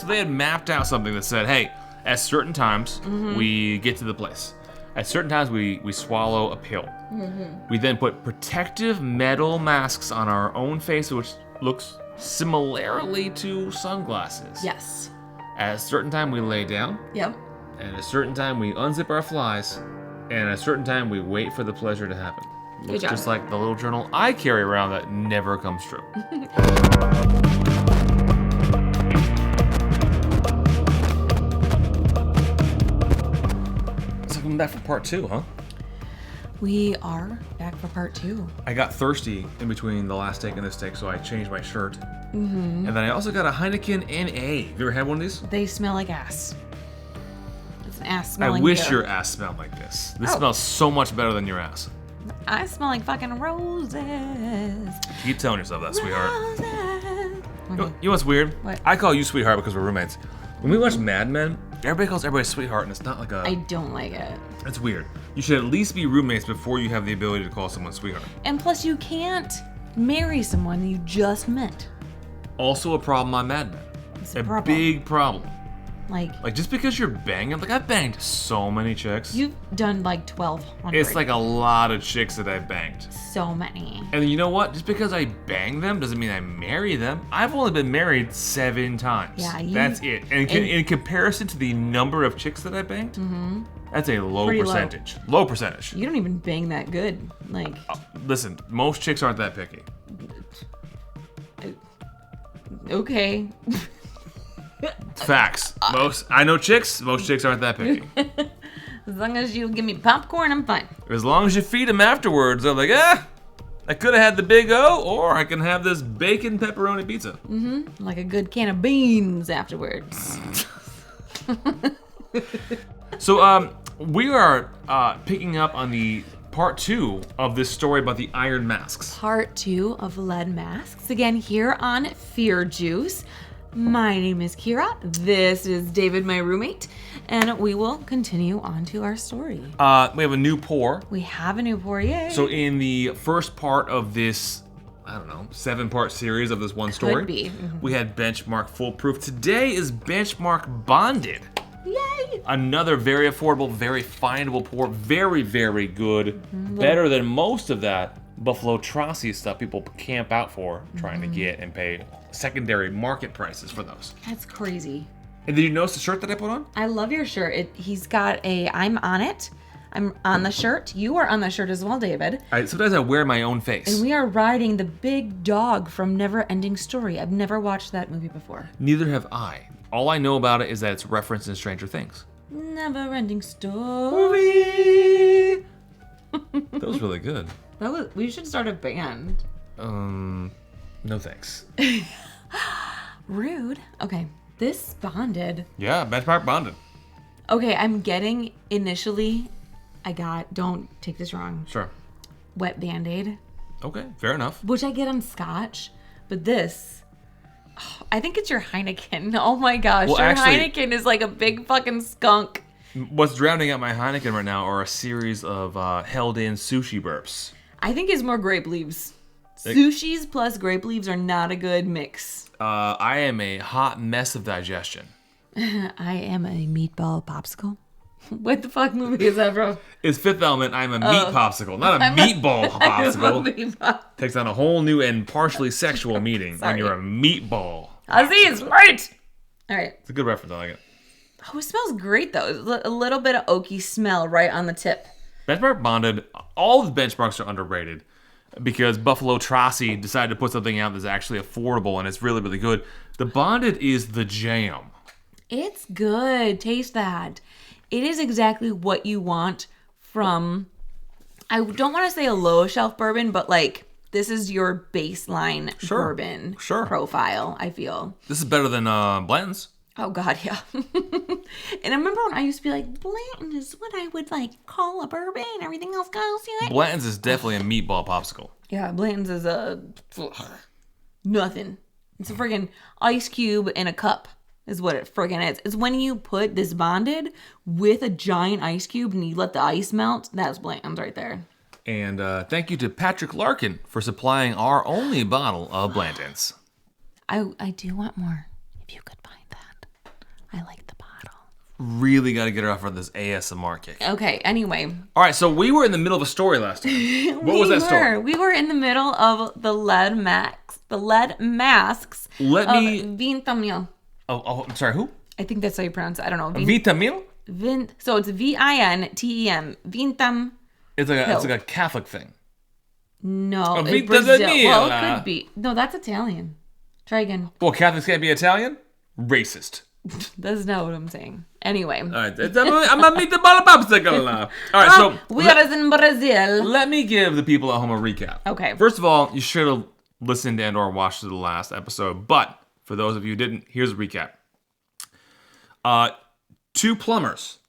So they had mapped out something that said, hey, at certain times, we get to the place. At certain times, we swallow a pill. We then put protective metal masks on our own face, which looks similarly to sunglasses. Yes. At a certain time, we lay down. Yep. And at a certain time, we unzip our flies. And at a certain time, we wait for the pleasure to happen. Looks job. just like the little journal I carry around that never comes true. So coming back for part 2, huh? We are back for part 2. I got thirsty in between the last take and this take, so I changed my shirt. And then I also got a Heineken NA. Have you ever had one of these? They smell like ass. It's an ass I smelling wish beer. your ass smelled like this. This smells so much better than your ass. I smell like fucking roses. Keep telling yourself that, sweetheart. Roses. You know what's weird? What? I call you sweetheart because we're roommates. When we watch Mad Men, everybody calls everybody sweetheart, and it's not like I don't like it. It's weird. You should at least be roommates before you have the ability to call someone sweetheart. And plus, you can't marry someone you just met. Also a problem on Mad Men. It's A problem. big problem. Like just because you're banging, I've banged so many chicks. you've done like 1,200. It's like a lot of chicks that I've banged. so many. And you know what? Just because I bang them doesn't mean I marry them. I've only been married 7 times. Yeah, that's it. And in comparison to the number of chicks that I banged, that's a low Pretty low. percentage. Low percentage. You don't even bang that good. Like, Listen, most chicks aren't that picky. okay. Facts. I know chicks. Most chicks aren't that picky. As long as you give me popcorn, I'm fine. As long as you feed them afterwards, they're like, I could have had the Big O, or I can have this bacon pepperoni pizza. Like a good can of beans afterwards. So, we are picking up on the part 2 of this story about the iron masks. Part 2 of Lead Masks. Again, here on Fear Juice. My name is Kira. This is David, my roommate. And we will continue on to our story. We have a new pour. We have a new pour, yay. So in the first part of this, 7-part series of this one story, Could be. we had Benchmark Foolproof. Today is Benchmark Bonded. Yay! Another very affordable, very findable pour. Very, very good. Better than most of that Buffalo Trossi stuff people camp out for, trying to get and pay secondary market prices for those. That's crazy. And did you notice the shirt that I put on? I love your shirt. He's got a I'm on it. I'm on the shirt. You are on the shirt as well, David. Sometimes I wear my own face. And we are riding the big dog from Never Ending Story. I've never watched that movie before. Neither have I. All I know about it is that it's referenced in Stranger Things. Never Ending Story. That was really good. We should start a band. No thanks. Rude. Okay. This bonded. Yeah, Benchmark Bonded. Okay, I'm getting initially, don't take this wrong, Sure. wet Band-Aid, Okay, fair enough. which I get on Scotch, but this, I think it's your Heineken. Oh my gosh, Well, your actually- Heineken is like a big fucking skunk. What's drowning out my Heineken right now are a series of held-in sushi burps. I think it's more grape leaves. Sushis plus grape leaves are not a good mix. I am a hot mess of digestion. I am a meatball popsicle. What the fuck movie is that from? It's Fifth Element. I'm a meat popsicle, not a meatball popsicle. Takes on a whole new and partially sexual meaning when you're a meatball. I see, it's great. All right. It's a good reference. I like it. Oh, it smells great though. A little bit of oaky smell right on the tip. Benchmark Bonded. All the benchmarks are underrated because Buffalo Trossi decided to put something out that's actually affordable and it's really, really good. The Bonded is the jam. It's good. Taste that. It is exactly what you want from, I don't want to say a low shelf bourbon, but like this is your baseline bourbon profile, I feel. This is better than Blanton's. Oh God, yeah. And I remember when I used to be like, Blanton is what I would like call a bourbon. Everything else goes to it. Blanton's is definitely a meatball popsicle. Yeah, Blanton's is nothing. It's a friggin' ice cube in a cup is what it friggin' is. It's when you put this Bonded with a giant ice cube and you let the ice melt. That's Blanton's right there. And thank you to Patrick Larkin for supplying our only bottle of Blanton's. I do want more. If you could find that. really got to get her off of this ASMR kick. Okay, anyway. All right, so we were in the middle of a story last time. What was that story? We were in the middle of the lead masks Let of me... Vintamil. Oh, I'm sorry, who? I think that's how you pronounce it. I don't know. Vintamil? So it's Vintem. Vintam. It's like a Catholic thing. No, Vita it's Brazil. Daniela. Well, it could be. No, that's Italian. Try again. Well, Catholics can't be Italian? Racist. That's not what I'm saying. Anyway. All right, I'm a meatball popsicle now. All right, so we are in Brazil. let me give the people at home a recap. Okay. First of all, you should have listened and or watched the last episode, but for those of you who didn't, here's a recap. Two plumbers,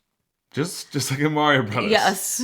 just like in Mario Brothers. Yes.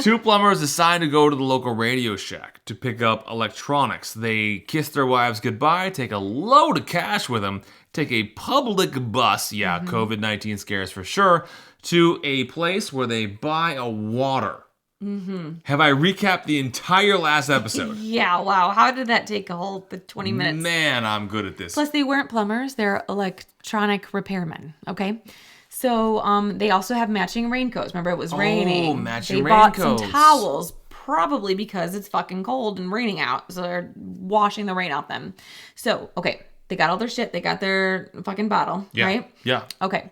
Two plumbers decide to go to the local Radio Shack to pick up electronics. They kiss their wives goodbye, take a load of cash with them, take a public bus, COVID-19 scares for sure, to a place where they buy a water. Have I recapped the entire last episode? Yeah, wow. How did that take a whole 20 minutes? Man, I'm good at this. Plus, they weren't plumbers. They're electronic repairmen, okay? So they also have matching raincoats. Remember, it was raining. Oh, matching raincoats. They raincoats. bought some towels, probably because it's fucking cold and raining out. So they're washing the rain off them. So, okay, they got all their shit. They got their fucking bottle, right? Yeah. Okay.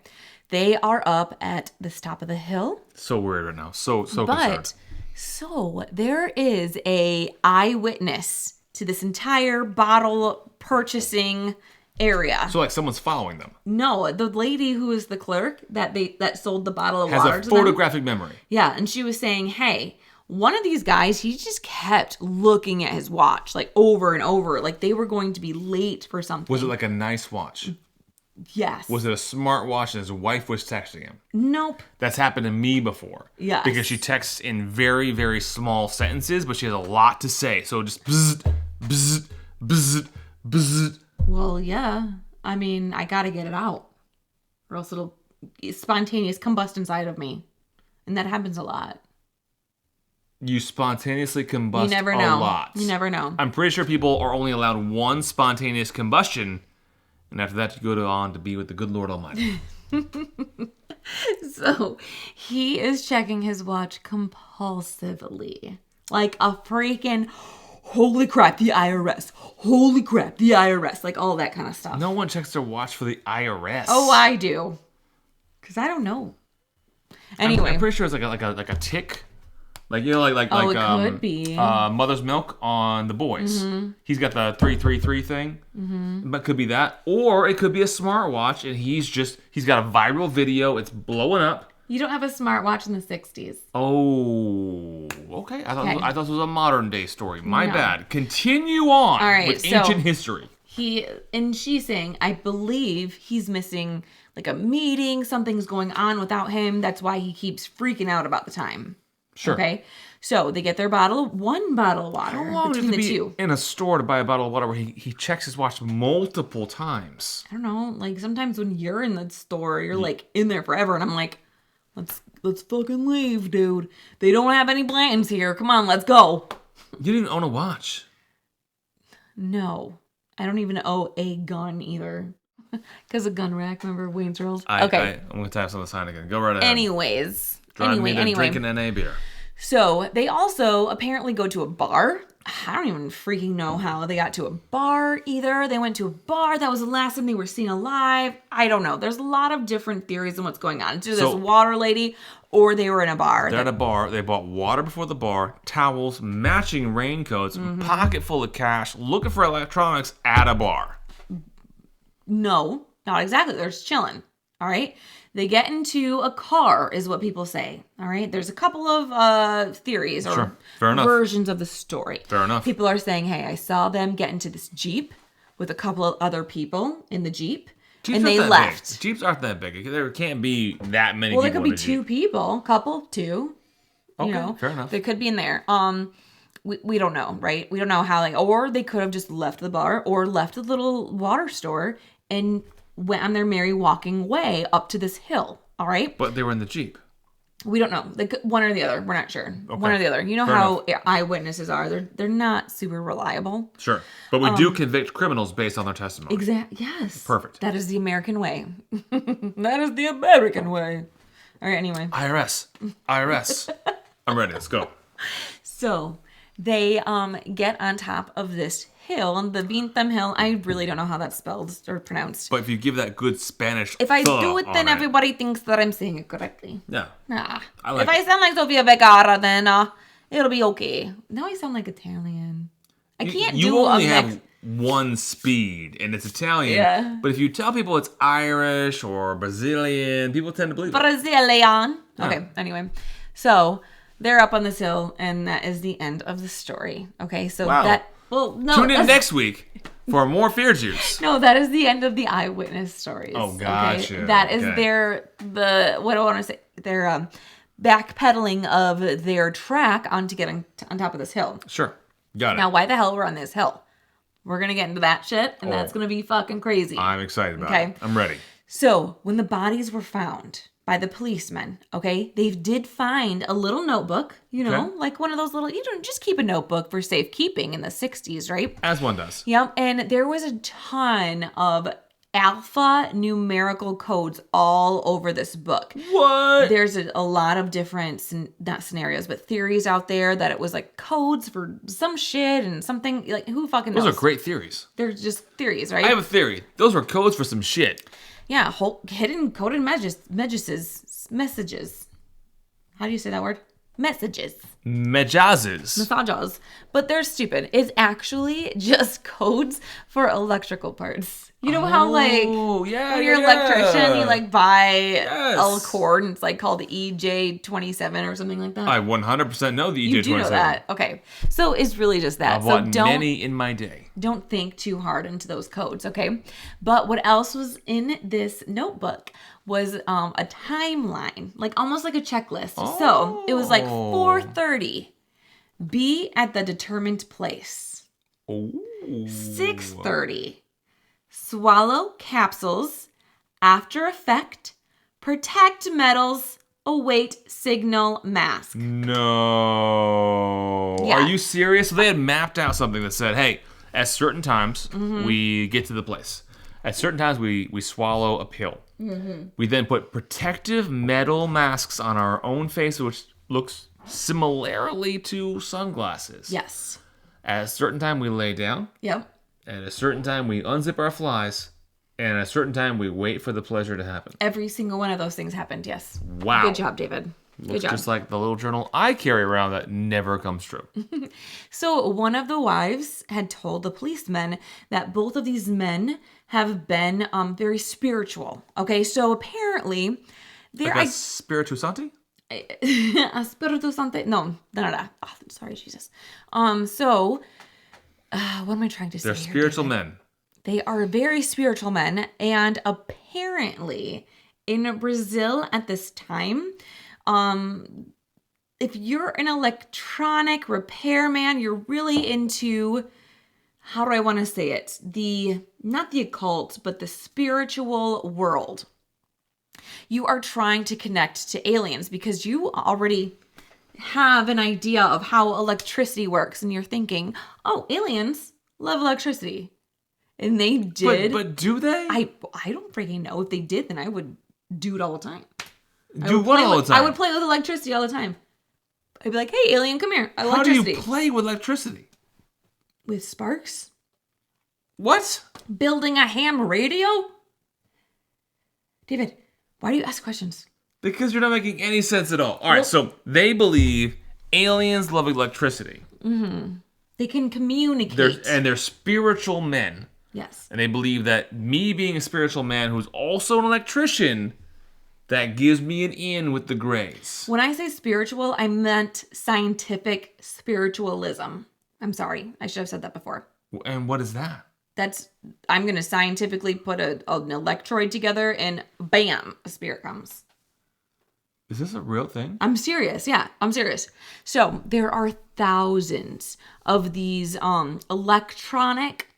They are up at the top of the hill. So worried right now. So concerned. But, so there is a eyewitness to this entire bottle purchasing area. So like someone's following them. No, the lady who is the clerk that sold the bottle of has water a to photographic memory. Yeah, and she was saying, hey, one of these guys, he just kept looking at his watch like over and over, like they were going to be late for something. Was it like a nice watch? Yes. Was it a smart watch and his wife was texting him? Nope. That's happened to me before. Yes. Because she texts in very, very small sentences, but she has a lot to say. So just bzz, bzz, bzz, bzz. Well, yeah. I mean, I gotta get it out, or else it'll spontaneous combust inside of me, and that happens a lot. You spontaneously combust You never know. a lot. You never know. I'm pretty sure people are only allowed one spontaneous combustion, and after that, you go on to be with the good Lord Almighty. So he is checking his watch compulsively, like a freaking holy crap, the IRS. Holy crap, the IRS. Like all that kind of stuff. No one checks their watch for the IRS. Oh, I do. Because I don't know. Anyway. I'm pretty sure it's like a tick. Like, you know, like it could be. Mother's Milk on The Boys. Mm-hmm. He's got the 333 thing. Mm-hmm. But it could be that. Or it could be a smartwatch and he's got a viral video. It's blowing up. You don't have a smartwatch in the 60s. Oh, okay. I thought this was a modern day story. My bad. Continue on with ancient history. She's saying, I believe he's missing like a meeting. Something's going on without him. That's why he keeps freaking out about the time. Sure. Okay. So they get their one bottle of water. How long between does it the be two. in a store to buy a bottle of water where he checks his watch multiple times? I don't know. Like sometimes when you're in the store, you're like in there forever, and I'm like, let's fucking leave, dude. They don't have any plans here. Come on, let's go. You didn't even own a watch. No, I don't even own a gun either. Because a gun rack. Remember Wayne's World? Okay. I'm gonna tap some of this Heineken. Go right ahead. Anyways. Drive me to drinking NA beer. So they also apparently go to a bar. I don't even freaking know how they got to a bar either. They went to a bar. That was the last time they were seen alive. I don't know. There's a lot of different theories on what's going on. It's either this water lady or they were in a bar. They're at a bar. They bought water before the bar, towels, matching raincoats, pocket full of cash, looking for electronics at a bar. No, not exactly. They're just chilling. All right. They get into a car, is what people say. All right. There's a couple of theories or versions of the story. Fair enough. People are saying, hey, I saw them get into this Jeep with a couple of other people in the Jeep. Jeeps and they left. Big. Jeeps aren't that big. There can't be that many people. Well, there could be two people, two. Okay, you know, fair enough. They could be in there. We don't know, right? We don't know how, or they could have just left the bar or left a little water store and went on their merry walking way up to this hill. All right. But they were in the Jeep. We don't know. Like one or the other. We're not sure. Okay. One or the other. You know how eyewitnesses are. They're not super reliable. Sure. But we do convict criminals based on their testimony. Exactly. Yes. Perfect. That is the American way. That is the American way. All right, anyway. IRS. I'm ready. Let's go. So they get on top of this hill, the Vintham Hill. I really don't know how that's spelled or pronounced. But if you give that good Spanish if I do it, then everybody thinks that I'm saying it correctly. Yeah. Nah. If I sound like Sofia Vergara, then it'll be okay. Now I sound like Italian. You only have one speed, and it's Italian. Yeah. But if you tell people it's Irish or Brazilian, people tend to believe it. Brazilian. Yeah. Okay, anyway. So they're up on this hill, and that is the end of the story. Okay, so Tune in next week for more fear juice. No, that is the end of the eyewitness stories. Oh, gotcha. Okay? That is what do I want to say? Their backpedaling of their track onto getting on top of this hill. Sure. Got it. Now, why the hell we're on this hill? We're going to get into that shit, and that's going to be fucking crazy. I'm excited about it. I'm ready. So, when the bodies were found by the policemen, okay, they did find a little notebook, like one of those little, just keep a notebook for safekeeping in the 60s, right? As one does. Yep, and there was a ton of alpha numerical codes all over this book. What? There's a lot of different, not scenarios, but theories out there that it was like codes for some shit and something, like who fucking knows? Those are great theories. They're just theories, right? I have a theory. Those were codes for some shit. Yeah, hidden coded messages. How do you say that word? Messages. Messages. But they're stupid. It's actually just codes for electrical parts. You know how when you're an electrician, you buy a cord and it's called EJ27 or something like that? I 100% know the EJ27. You do know that. Okay. So it's really just that. I've bought many in my day. Don't think too hard into those codes, okay? But what else was in this notebook was a timeline, almost like a checklist. Oh. So it was 4:30. Be at the determined place. 6:30. Swallow capsules. After effect. Protect metals. Await signal mask. No. Yeah. Are you serious? So they had mapped out something that said, hey, at certain times, we get to the place. At certain times, we swallow a pill. Mm-hmm. We then put protective metal masks on our own face, which looks similarly to sunglasses. Yes. At a certain time, we lay down. Yep. At a certain time, we unzip our flies. And at a certain time, we wait for the pleasure to happen. Every single one of those things happened, yes. Wow. Good job, David. Looks just like the little journal I carry around that never comes true. So one of the wives had told the policemen that both of these men have been very spiritual. Okay, so apparently... Like a spiritusante? A spiritusante? No. Oh, sorry, Jesus. So, what am I trying to say? They're spiritual men. They are very spiritual men, and apparently in Brazil at this time, if you're an electronic repairman, you're really into, how do I want to say it? Not the occult, but the spiritual world. You are trying to connect to aliens because you already have an idea of how electricity works, and you're thinking, oh, aliens love electricity. And they did. But do they? I don't freaking know. If they did, then I would do it all the time. Do what all the time? I would play with electricity all the time. I'd be like, hey, alien, come here. Electricity. How do you play with electricity? With sparks. What? Building a ham radio? David, why do you ask questions? Because you're not making any sense at all. All right, so they believe aliens love electricity. Mm-hmm. They can communicate. They're spiritual men. Yes. And they believe that me being a spiritual man who's also an electrician, that gives me an in with the Greys. When I say spiritual, I meant scientific spiritualism. I'm sorry. I should have said that before. And what is that? I'm going to scientifically put an electroid together and bam, a spirit comes. Is this a real thing? I'm serious. Yeah, I'm serious. So there are thousands of these electronic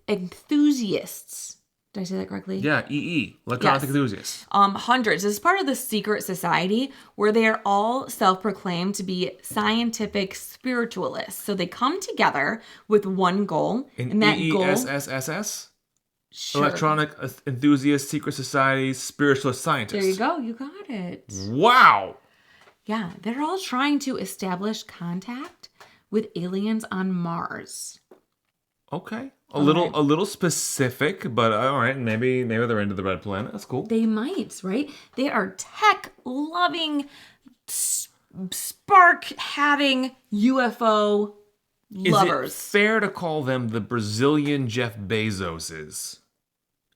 enthusiasts Did I say that correctly? Yeah, EE, electronic Yes. enthusiasts. Hundreds. This is part of the secret society where they are all self-proclaimed to be scientific spiritualists. So they come together with one goal, and that goal. EESSSS? Sure. Electronic enthusiast, secret society, spiritualist scientists. There you go. You got it. Wow. Yeah, they're all trying to establish contact with aliens on Mars. Okay. A little specific, but all right. Maybe they're into the red planet. That's cool. They might, right? They are tech-loving, spark-having UFO lovers. Is it fair to call them the Brazilian Jeff Bezoses?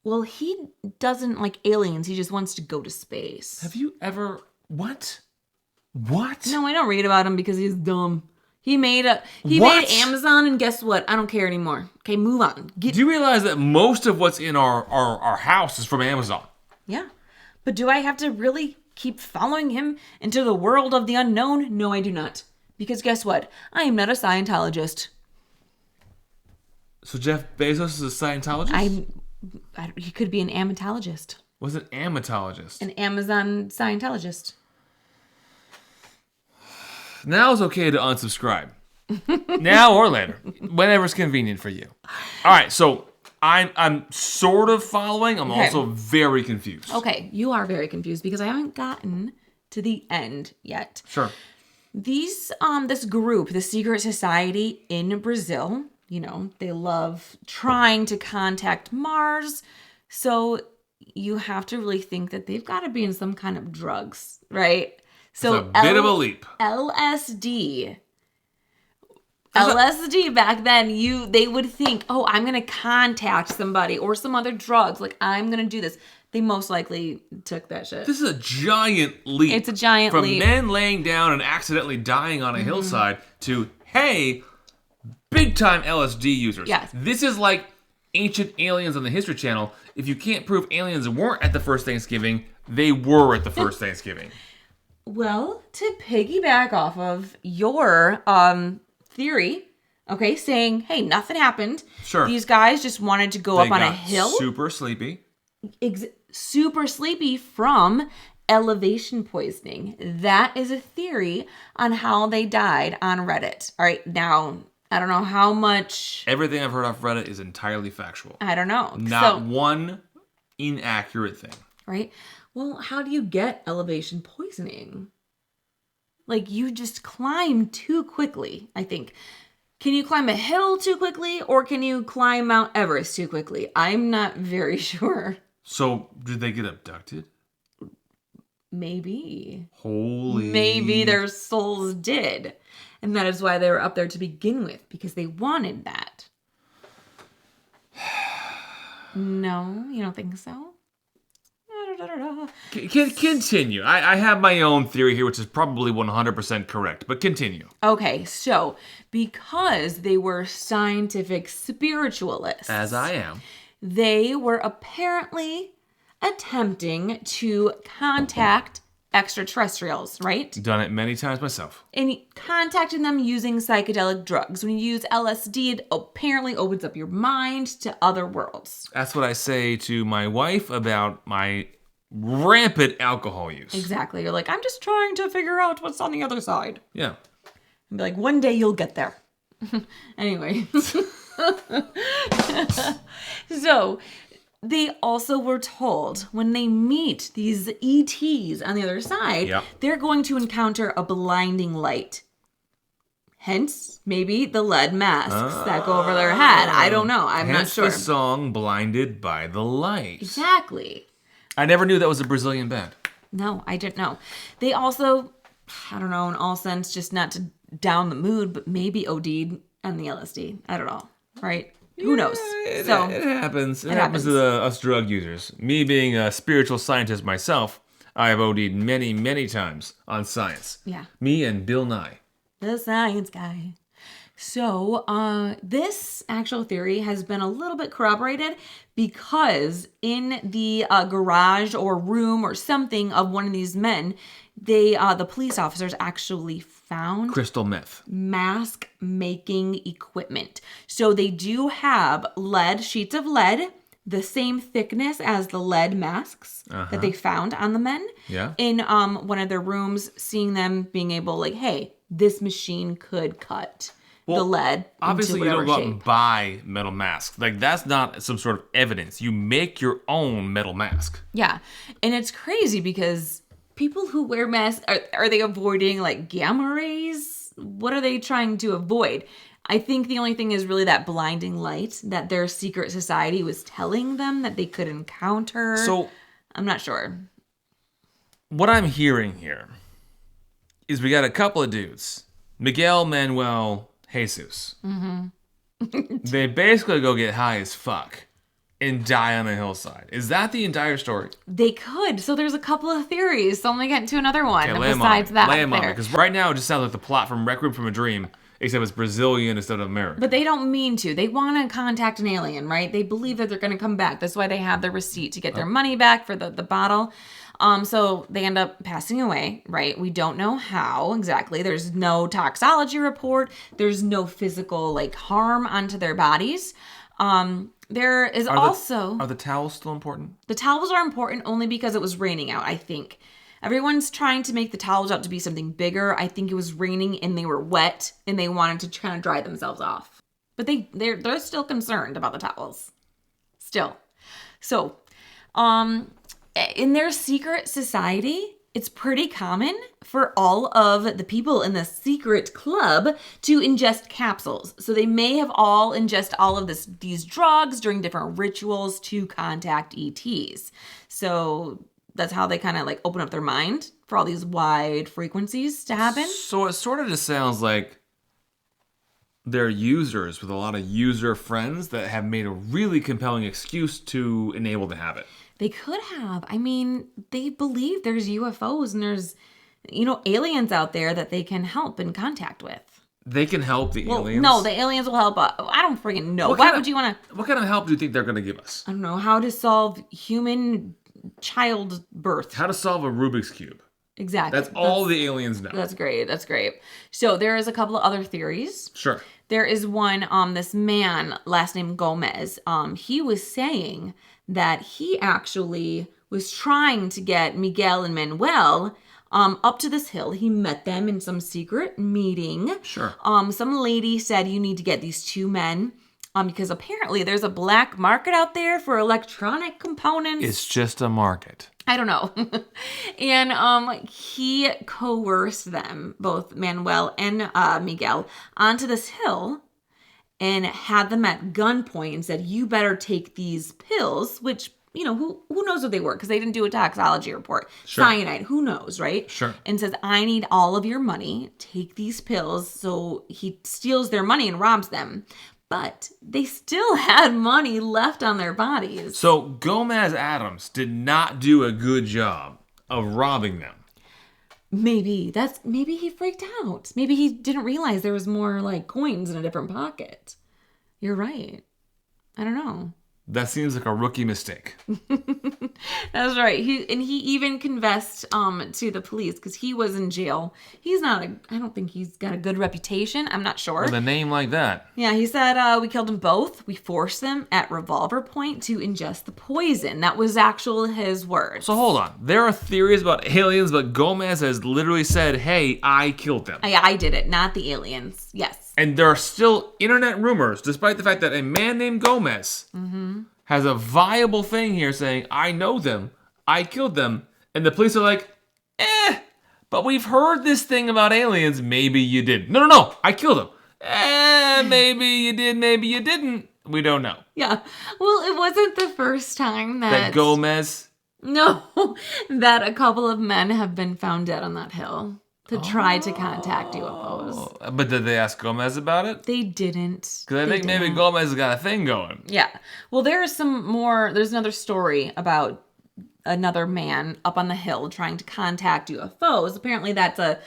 Well, he doesn't like aliens. He just wants to go to space. Have you ever... What? What? No, I don't read about him because he's dumb. He made Amazon, and guess what? I don't care anymore. Okay, move on. Do you realize that most of what's in our house is from Amazon? Yeah. But do I have to really keep following him into the world of the unknown? No, I do not. Because guess what? I am not a Scientologist. So Jeff Bezos is a Scientologist? He could be an amatologist. Was an amatologist? An Amazon Scientologist. Now it's okay to unsubscribe. Now or later. Whenever it's convenient for you. All right, so I'm sort of following. I'm also very confused. Okay, you are very confused because I haven't gotten to the end yet. Sure. This group, the secret society in Brazil, they love trying to contact Mars. So you have to really think that they've got to be in some kind of drugs, right? So it's a bit of a leap. LSD back then, they would think, oh, I'm going to contact somebody or some other drugs. Like, I'm going to do this. They most likely took that shit. This is a giant leap. It's a giant leap. From men laying down and accidentally dying on a hillside to, hey, big-time LSD users. Yes. This is like Ancient Aliens on the History Channel. If you can't prove aliens weren't at the first Thanksgiving, they were at the first Thanksgiving. Well, to piggyback off of your theory, okay, saying, hey, nothing happened. Sure. These guys just wanted to go up on a hill. Super sleepy. Super sleepy from elevation poisoning. That is a theory on how they died on Reddit. All right, now, I don't know how much... Everything I've heard off Reddit is entirely factual. I don't know. Not one inaccurate thing. Right? Well, how do you get elevation poisoning? Like, you just climb too quickly, I think. Can you climb a hill too quickly, or can you climb Mount Everest too quickly? I'm not very sure. So, did they get abducted? Maybe. Maybe their souls did. And that is why they were up there to begin with, because they wanted that. No, you don't think so? Continue. I have my own theory here, which is probably 100% correct, but continue. Okay, so because they were scientific spiritualists, as I am, they were apparently attempting to contact extraterrestrials, right? Done it many times myself. And contacting them using psychedelic drugs. When you use LSD, it apparently opens up your mind to other worlds. That's what I say to my wife about my rampant alcohol use. Exactly. You're like, I'm just trying to figure out what's on the other side. Yeah. And be like, one day you'll get there. Anyway. So, they also were told when they meet these ETs on the other side, they're going to encounter a blinding light. Hence, maybe the lead masks that go over their head. I don't know. I'm not sure. Hence the song Blinded by the Light. Exactly. I never knew that was a Brazilian band. No, I didn't know. They also, I don't know, in all sense, just not to down the mood, but maybe OD'd on the LSD. I don't know. Right? Who knows? It happens. It happens to us drug users. Me being a spiritual scientist myself, I have OD'd many, many times on science. Yeah. Me and Bill Nye. The science guy. So, this actual theory has been a little bit corroborated because in the garage or room or something of one of these men, the police officers actually found crystal meth mask making equipment. So they do have sheets of lead the same thickness as the lead masks that they found on the men. Yeah. In one of their rooms, seeing them being able, like, hey, this machine could cut the lead Obviously, into you don't whatever go out shape. and buy metal masks. Like, that's not some sort of evidence. You make your own metal mask. Yeah. And it's crazy because people who wear masks, are they avoiding, like, gamma rays? What are they trying to avoid? I think the only thing is really that blinding light that their secret society was telling them that they could encounter. So, I'm not sure. what I'm hearing here is we got a couple of dudes. Miguel, Manuel, Jesus. They basically go get high as fuck and die on a hillside. Is that the entire story? They could. So there's a couple of theories. So I'm going to get into another one. Okay, Besides that, lay 'em on me. Because right now it just sounds like the plot from Requiem from a Dream, except it's Brazilian instead of American. But they don't mean to. They want to contact an alien, right? They believe that they're going to come back. That's why they have the receipt to get their money back for the bottle. So they end up passing away, right? We don't know how exactly. There's no toxology report. There's no physical, like, harm onto their bodies. There is Are the towels still important? The towels are important only because it was raining out, I think. Everyone's trying to make the towels out to be something bigger. I think it was raining and they were wet and they wanted to kind of dry themselves off. But they're still concerned about the towels. Still. So, in their secret society, it's pretty common for all of the people in the secret club to ingest capsules. So they may have all ingest all of these drugs during different rituals to contact ETs. So that's how they kind of, like, open up their mind for all these wide frequencies to happen. So it sort of just sounds like they're users with a lot of user friends that have made a really compelling excuse to enable the habit. They could have. I mean, they believe there's UFOs and there's, aliens out there that they can help in contact with. They can help the aliens? No, the aliens will help. I don't freaking know. Why would you want to? What kind of help do you think they're going to give us? I don't know. How to solve human childbirth. How to solve a Rubik's Cube. Exactly. That's all the aliens know. That's great. So there is a couple of other theories. Sure. There is one, this man, last name Gomez, he was saying that he actually was trying to get Miguel and Manuel up to this hill. He met them in some secret meeting. Sure. Some lady said, you need to get these two men because apparently there's a black market out there for electronic components. It's just a market. I don't know. And he coerced them, both Manuel and Miguel, onto this hill and had them at gunpoint and said, you better take these pills, which, who knows what they were because they didn't do a toxology report. Sure. Cyanide, who knows, right? Sure. And says, I need all of your money. Take these pills. So he steals their money and robs them. But they still had money left on their bodies. So Gomez Adams did not do a good job of robbing them. Maybe he freaked out. Maybe he didn't realize there was more, like, coins in a different pocket. You're right. I don't know. That seems like a rookie mistake. That's right. He even confessed to the police because he was in jail. I don't think he's got a good reputation. I'm not sure. With a name like that. Yeah, he said, we killed them both. We forced them at revolver point to ingest the poison. That was actually his words. So hold on. There are theories about aliens, but Gomez has literally said, hey, I killed them. I did it, not the aliens. Yes. And there are still internet rumors, despite the fact that a man named Gomez has a viable thing here saying, I know them, I killed them. And the police are like, but we've heard this thing about aliens, maybe you didn't. No, I killed them. Maybe you did, maybe you didn't. We don't know. Yeah. Well, it wasn't the first time that Gomez... No, that a couple of men have been found dead on that hill to try to contact UFOs. But did they ask Gomez about it? They didn't. Because I think maybe Gomez has got a thing going. Yeah. Well, there's another story about another man up on the hill trying to contact UFOs. Apparently that's a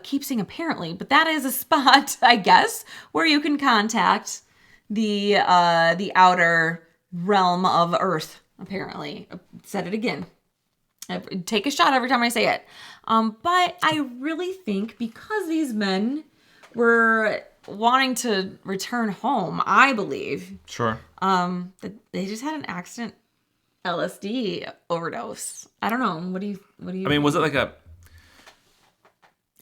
keep saying apparently, but that is a spot, I guess, where you can contact the outer realm of Earth, apparently. I said it again. Take a shot every time I say it. But I really think because these men were wanting to return home, I believe. Sure. They just had an accident LSD overdose. I don't know. What do you I mean, was it like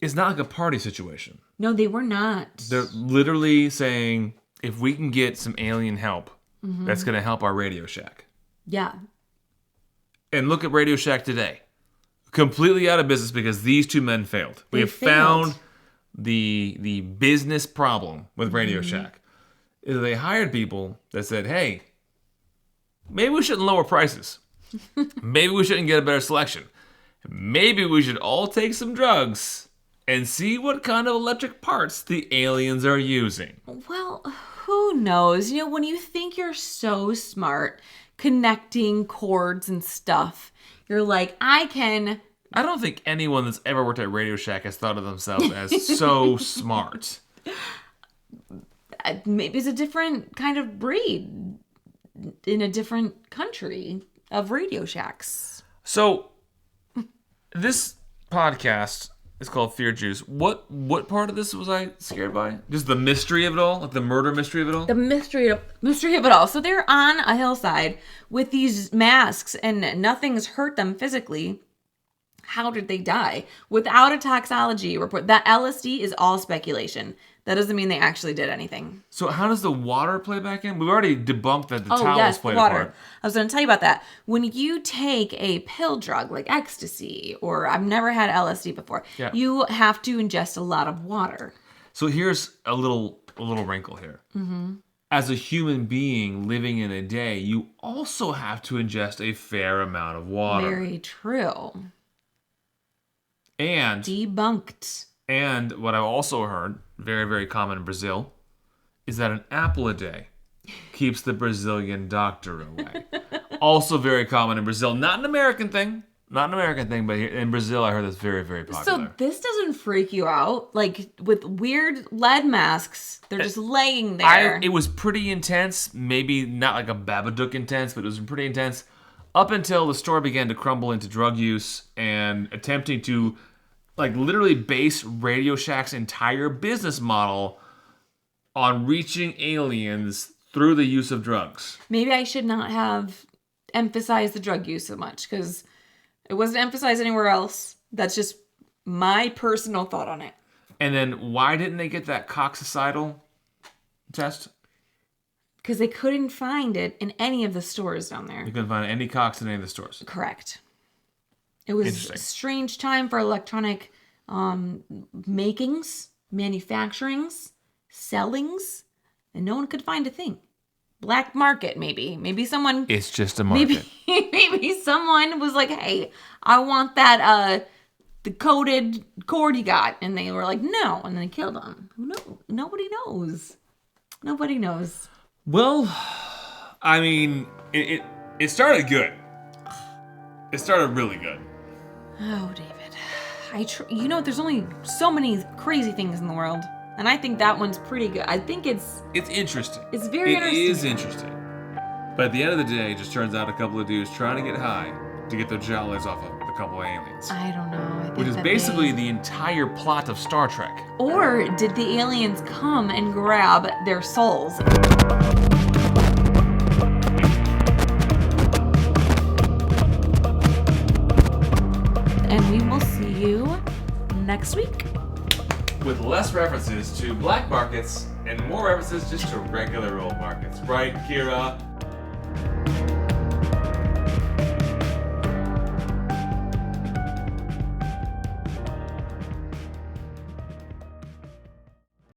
it's not like a party situation. No, they were not. They're literally saying, if we can get some alien help, that's going to help our Radio Shack. Yeah. And look at Radio Shack today. Completely out of business because these two men failed. We have found the business problem with Radio Shack. Is they hired people that said, hey, maybe we shouldn't lower prices. Maybe we shouldn't get a better selection. Maybe we should all take some drugs and see what kind of electric parts the aliens are using. Well, who knows? When you think you're so smart connecting cords and stuff, you're like, I don't think anyone that's ever worked at Radio Shack has thought of themselves as so smart. Maybe it's a different kind of breed in a different country of Radio Shacks. So, this podcast is called Fear Juice. What part of this was I scared by? Just the mystery of it all? Like the murder mystery of it all? The mystery of it all. So they're on a hillside with these masks and nothing's hurt them physically. How did they die? Without a toxicology report. That LSD is all speculation. That doesn't mean they actually did anything. So how does the water play back in? We've already debunked that the towels played a part. I was going to tell you about that. When you take a pill drug like ecstasy, or I've never had LSD before, you have to ingest a lot of water. So here's a little wrinkle here. Mm-hmm. As a human being living in a day, you also have to ingest a fair amount of water. Very true. And debunked. And what I've also heard, very, very common in Brazil, is that an apple a day keeps the Brazilian doctor away. Also very common in Brazil. Not an American thing. But here in Brazil, I heard that's very, very popular. So this doesn't freak you out? Like, with weird lead masks, they're just laying there. It was pretty intense. Maybe not like a Babadook intense, but it was pretty intense. Up until the store began to crumble into drug use and attempting to literally base Radio Shack's entire business model on reaching aliens through the use of drugs. Maybe I should not have emphasized the drug use so much because it wasn't emphasized anywhere else. That's just my personal thought on it. And then why didn't they get that coccicidal test? Because they couldn't find it in any of the stores down there. You couldn't find any cox in any of the stores. Correct. It was a strange time for electronic makings, manufacturings, sellings, and no one could find a thing. Black market, maybe. Maybe someone... It's just a market. Maybe someone was like, hey, I want that, the coded cord you got. And they were like, no. And then they killed them. Nobody knows. Nobody knows. Well, I mean, it started good. It started really good. Oh, David. There's only so many crazy things in the world. And I think that one's pretty good. I think it's interesting. It's very interesting. It is interesting. But at the end of the day, it just turns out a couple of dudes trying to get high to get their jollies off of a couple of aliens. I don't know. Which is basically the entire plot of Star Trek. Or did the aliens come and grab their souls? And we will see you next week. With less references to black markets and more references just to regular old markets. Right, Kira?